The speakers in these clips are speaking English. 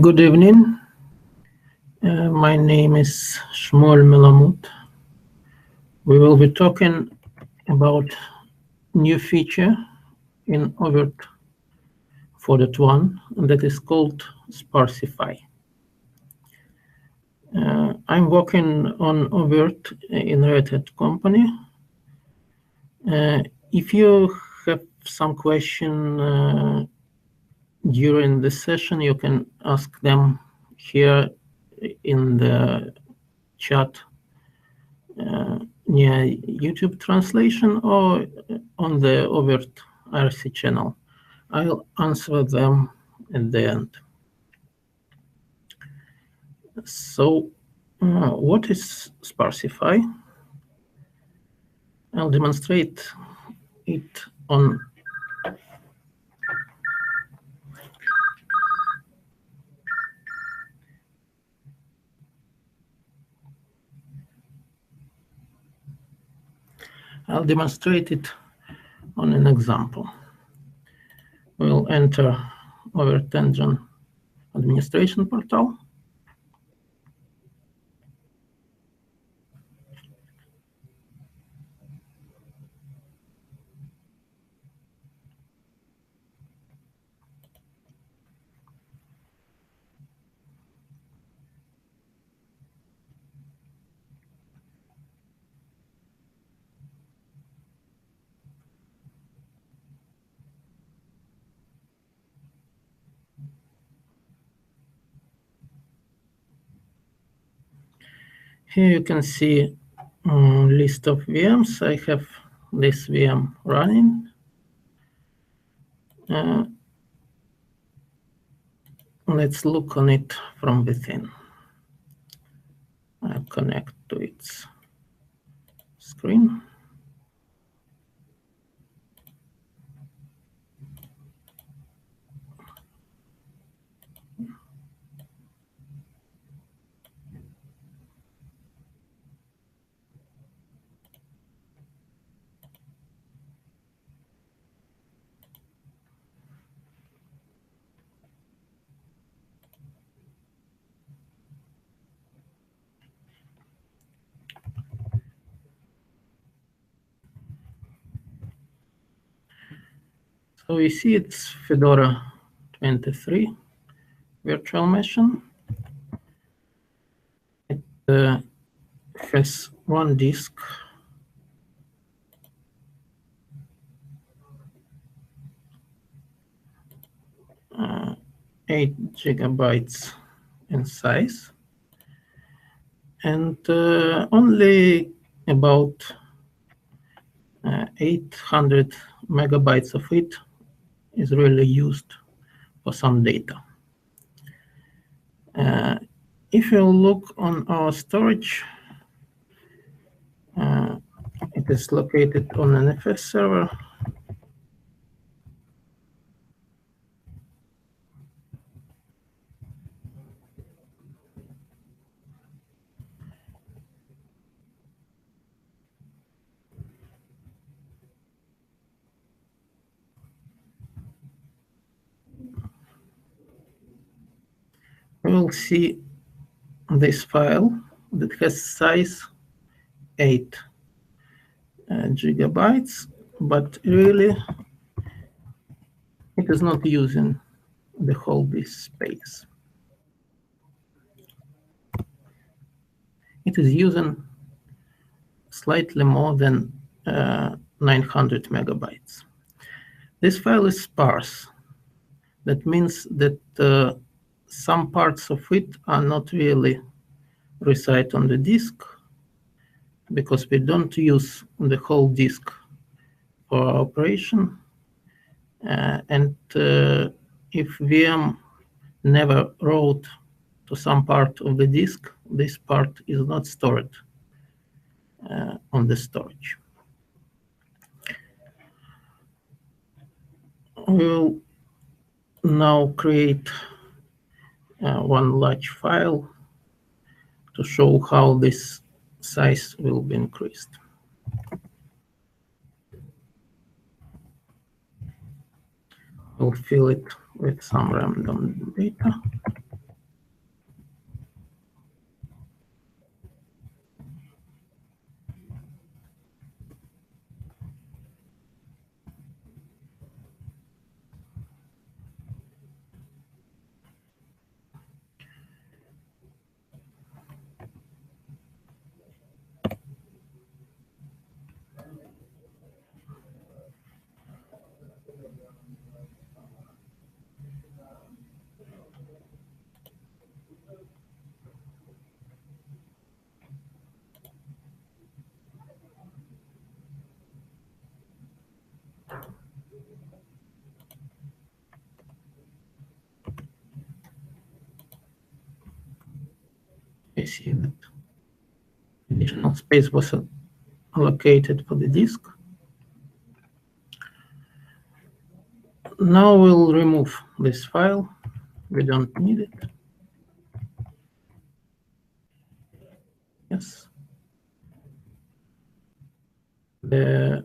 Good evening. My name is Shmuel Melamud. We will be talking about new feature in oVirt 4.1 that is called sparsify. I'm working on oVirt in Red Hat company. If you have some question during the session, you can ask them here in the chat near YouTube translation or on the oVirt RC channel. I'll answer them at the end. So, what is sparsify? I'll demonstrate it on an example. We'll enter oVirt engine administration portal. Here you can see list of VMs. I have this VM running. Let's look on it from within. I'll connect to its screen. So we see it's Fedora 23 virtual machine. It has one disk, uh, 8 GB in size, and only about 800 megabytes of it is really used for some data. If you look on our storage, it is located on an NFS server. We will see this file that has size 8 gigabytes, but really it is not using the whole disk space. It is using slightly more than 900 megabytes. This file is sparse. That means that some parts of it are not really reside on the disk because we don't use the whole disk for our operation. And if VM never wrote to some part of the disk, this part is not stored on the storage. We'll now create one large file to show how this size will be increased. We'll fill it with some random data. I see that additional space was allocated for the disk. Now we'll remove this file. We don't need it. Yes. The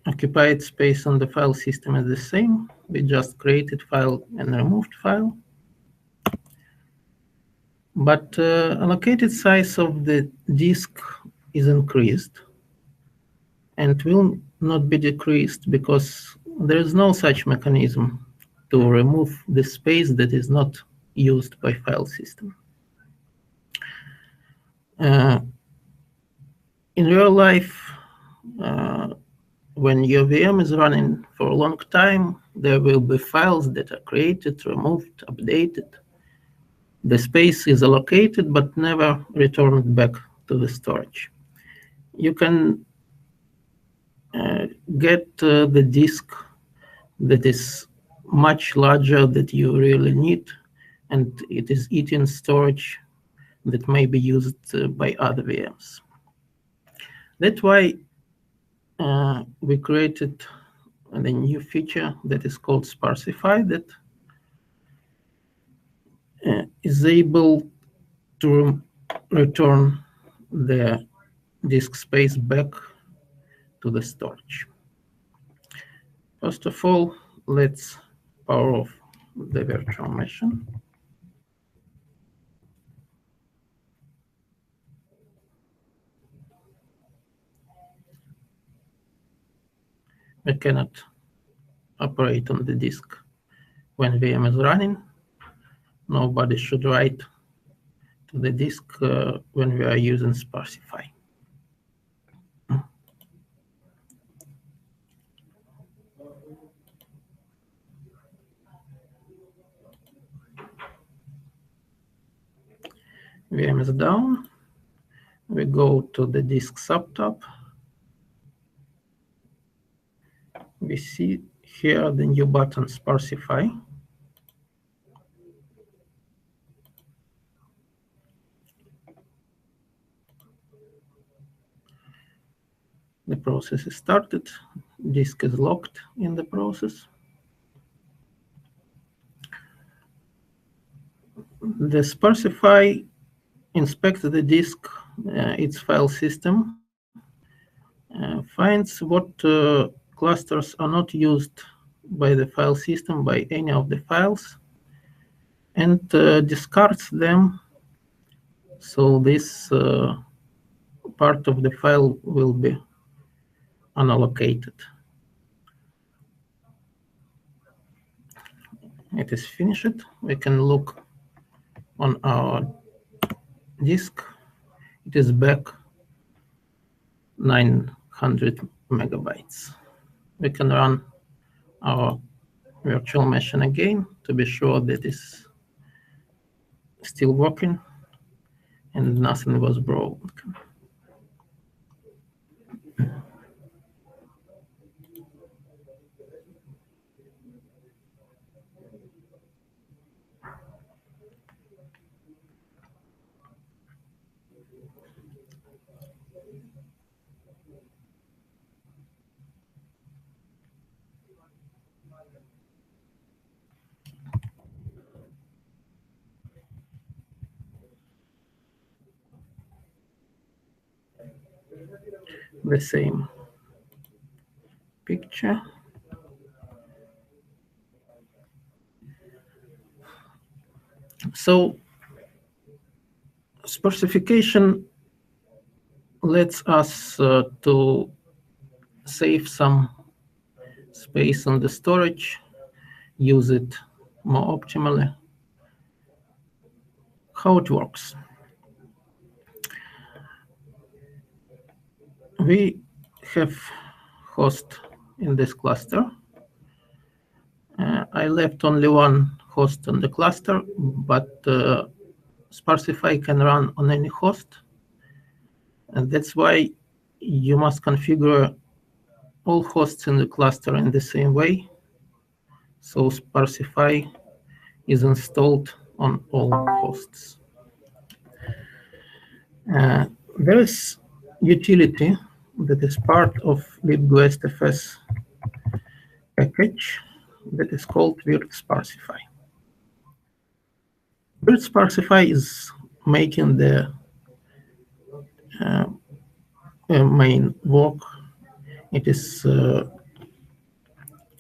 occupied space on the file system is the same. We just created file and removed file. But allocated size of the disk is increased and will not be decreased because there is no such mechanism to remove the space that is not used by file system. In real life, when your VM is running for a long time, there will be files that are created, removed, updated. The space is allocated but never returned back to the storage. You can get the disk that is much larger than you really need, and it is eating storage that may be used by other VMs. That's why we created the new feature that is called sparsify that is able to return the disk space back to the storage. First of all, let's power off the virtual machine. We cannot operate on the disk when VM is running. Nobody should write to the disk when we are using sparsify. VM is down. We go to the disk subtab. We see here the new button sparsify. The process is started. Disk is locked in the process. The sparsify inspects the disk, its file system, finds what clusters are not used by the file system, by any of the files, and discards them. So this part of the file will be unallocated. It is finished. We can look on our disk. It is back 900 megabytes. We can run our virtual machine again to be sure that it's still working and nothing was broken. The same picture. So sparsification lets us to save some space on the storage, use it more optimally. How it works? We have host in this cluster. I left only one host on the cluster, but sparsify can run on any host. And that's why you must configure all hosts in the cluster in the same way. So sparsify is installed on all hosts. There is utility that is part of libguestfs package that is called virt sparsify. Virt sparsify is making the main work. It is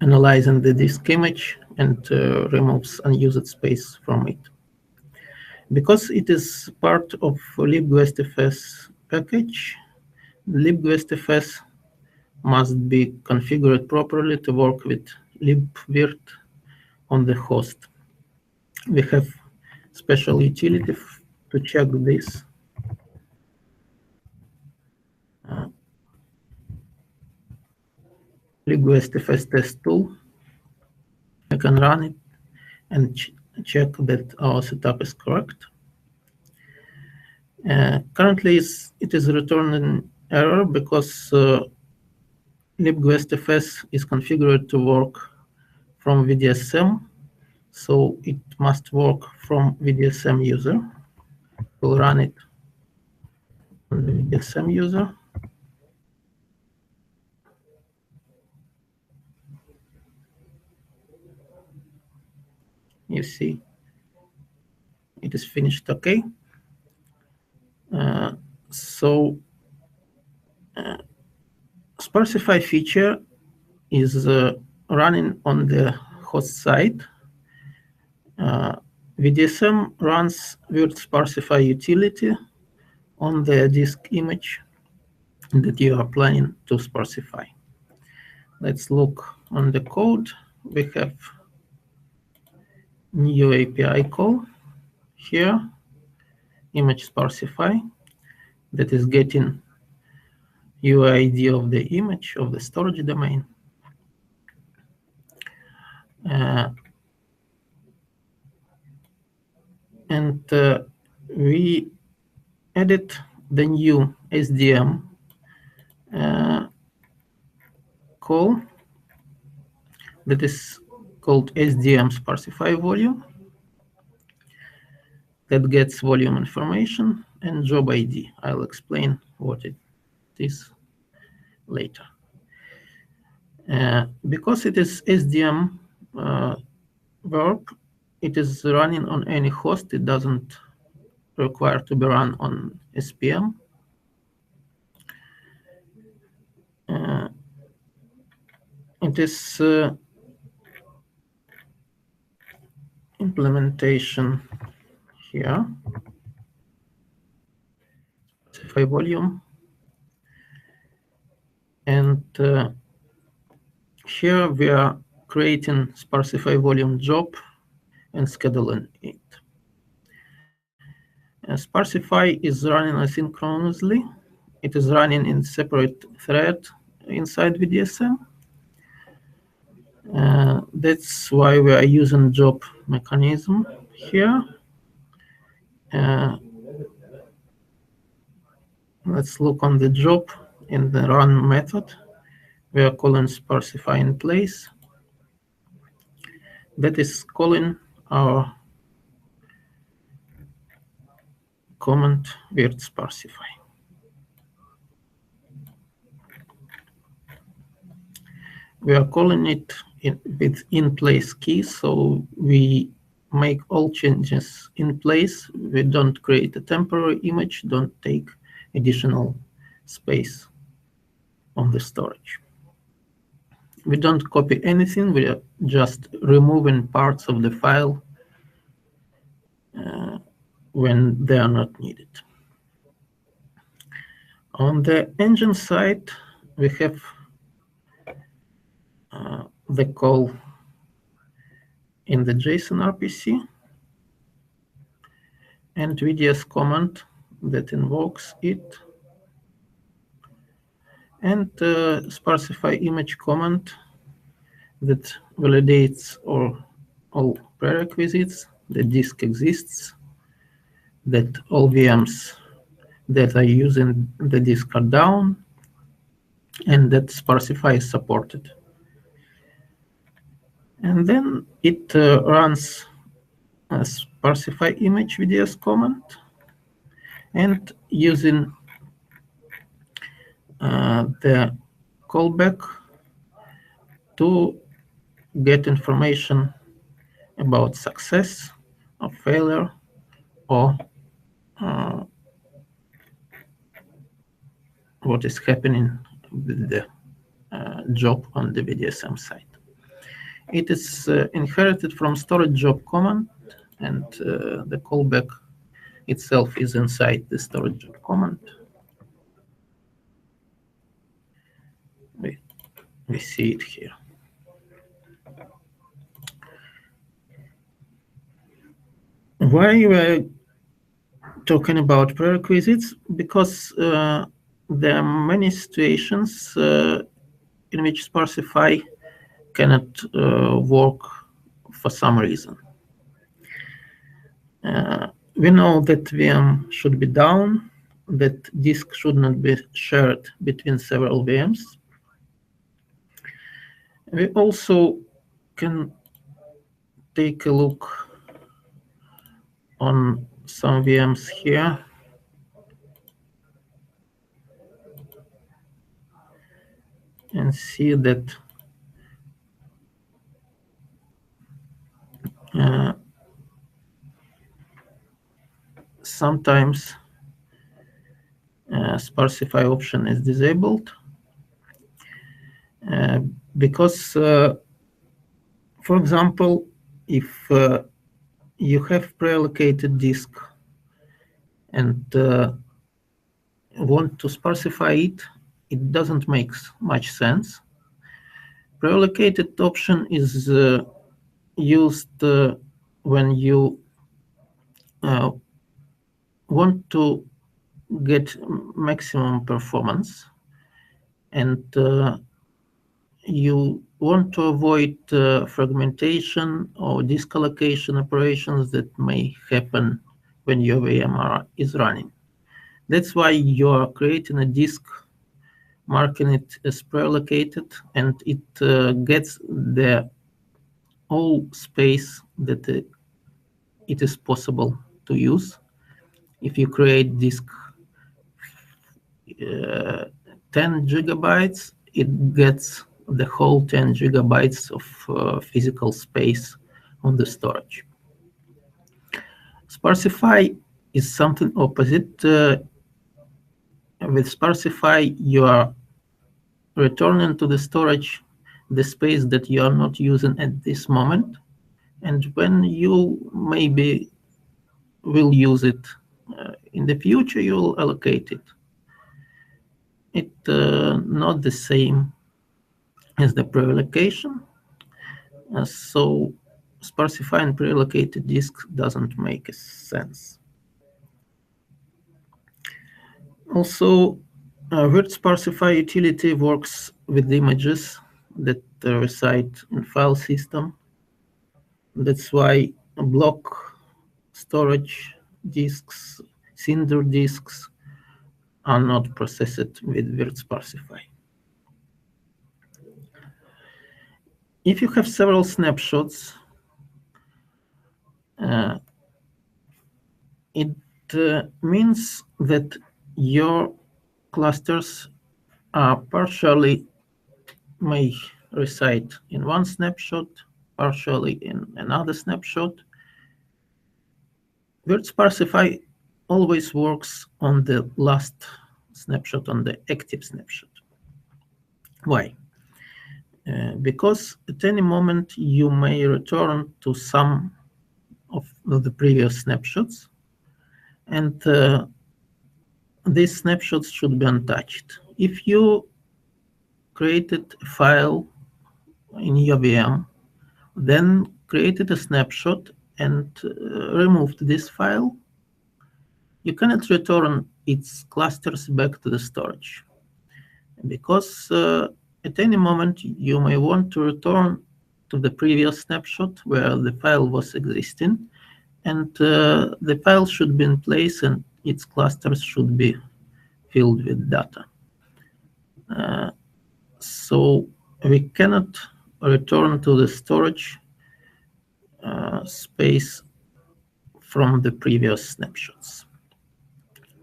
analyzing the disk image and removes unused space from it. Because it is part of libguestfs package, libguestfs must be configured properly to work with libvirt on the host. We have special utility to check this. libguestfs test tool. I can run it and check that our setup is correct. Currently, it is returning error because libguestfs is configured to work from VDSM, so it must work from VDSM user. We'll run it on the VDSM user. You see, it is finished okay. Sparsify feature is running on the host side. VDSM runs virt sparsify utility on the disk image that you are planning to sparsify. Let's look on the code. We have new API call here, image sparsify, that is getting UID of the image of the storage domain. And we added the new SDM call that is called SDM sparsify volume, that gets volume information and job ID. I'll explain what it is later. Because it is SDM work, it is running on any host. It doesn't require to be run on SPM. It is implementation here, sparsify volume, and here we are creating sparsify volume job and scheduling it. Sparsify is running asynchronously. It is running in separate thread inside VDSM. That's why we are using job mechanism here. Let's look on the job in the run method. We are calling sparsify in place. That is calling our command virt sparsify. We are calling it with in-place key, so we make all changes in place. We don't create a temporary image, don't take additional space on the storage. We don't copy anything, we are just removing parts of the file when they are not needed. On the engine side, we have the call in the JSON RPC and VDS command that invokes it, and sparsify image command that validates all prerequisites. The disk exists, that all VMs that are using the disk are down, and that sparsify is supported. And then it runs sparsify image VDS command and using the callback to get information about success or failure or what is happening with the job on the VDSM side. It is inherited from storage job command, and the callback itself is inside the storage job command. We see it here. Why we're talking about prerequisites? Because there are many situations in which sparsify cannot work for some reason. We know that VM should be down, that disk should not be shared between several VMs. We also can take a look on some VMs here. And see that sometimes sparsify option is disabled because, for example, if you have pre-allocated disk and want to sparsify it, it doesn't make much sense. Pre-allocated option is used when you want to get maximum performance and you want to avoid fragmentation or disk allocation operations that may happen when your VM is running. That's why you're creating a disk, marking it as pre-allocated, and it gets the all space that it is possible to use. If you create disk 10 gigabytes, it gets the whole 10 gigabytes of physical space on the storage. Sparsify is something opposite. With sparsify, you are returning to the storage the space that you are not using at this moment, and when you maybe will use it in the future, you will allocate it. It's not the same as the pre-allocation, so sparsifying pre-allocated disk doesn't make sense. Also, virt sparsify utility works with images that reside in file system. That's why block storage disks, cinder disks are not processed with virt sparsify. If you have several snapshots, it means that your clusters are partially may reside in one snapshot, partially in another snapshot. Virt sparsify always works on the last snapshot, on the active snapshot. Why? Because at any moment you may return to some of the previous snapshots, and these snapshots should be untouched. If you created a file in your VM, then created a snapshot and removed this file, you cannot return its clusters back to the storage, because at any moment you may want to return to the previous snapshot where the file was existing, and the file should be in place and its clusters should be filled with data. So we cannot return to the storage space from the previous snapshots.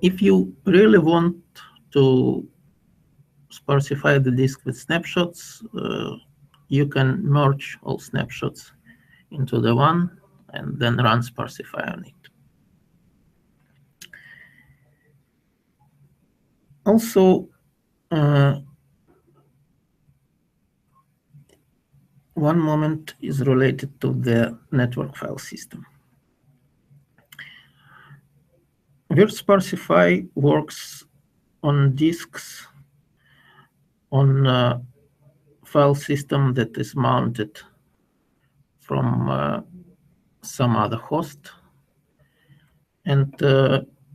If you really want to sparsify the disk with snapshots, you can merge all snapshots into the one and then run sparsify on it. Also, one moment is related to the network file system. Virt sparsify works on disks on a file system that is mounted from some other host, and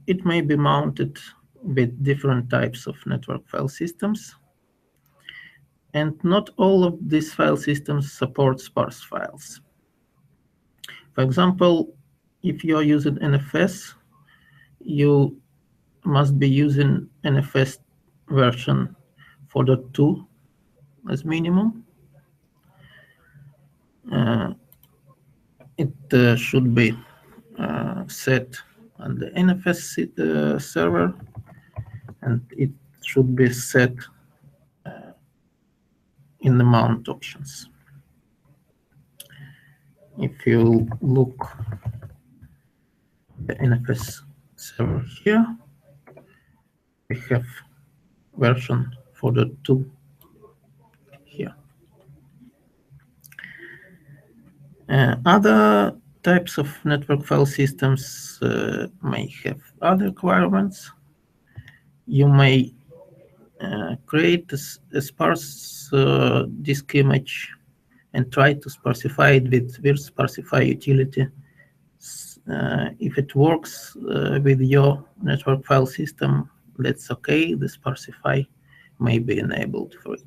it may be mounted with different types of network file systems, and not all of these file systems support sparse files. For example, if you're using NFS, you must be using NFS version 4.2 as minimum. It should be set on the NFS server, and it should be set in the mount options. If you look at the NFS server here, we have version 4.2 here. Other types of network file systems may have other requirements. You may create a sparse disk image and try to sparsify it with virt sparsify utility. If it works with your network file system, that's okay. The sparsify may be enabled for it.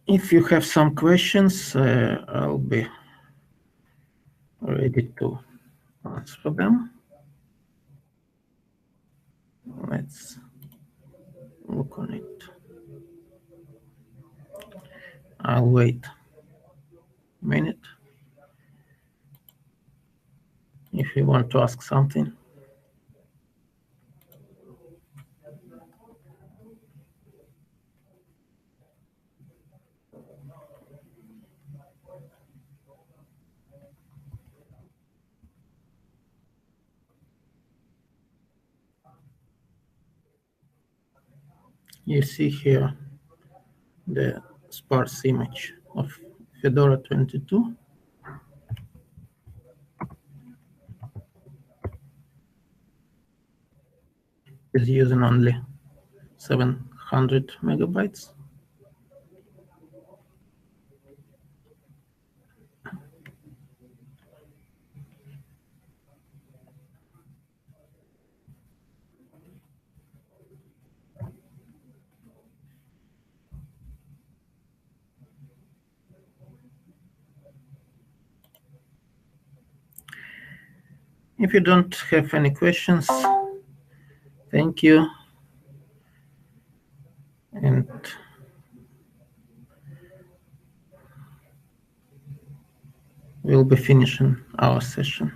If you have some questions, I'll be ready to answer them. Let's look on it. I'll wait a minute. If you want to ask something. You see here the sparse image of Fedora 22. Is using only 700 megabytes. If you don't have any questions, thank you. And we'll be finishing our session.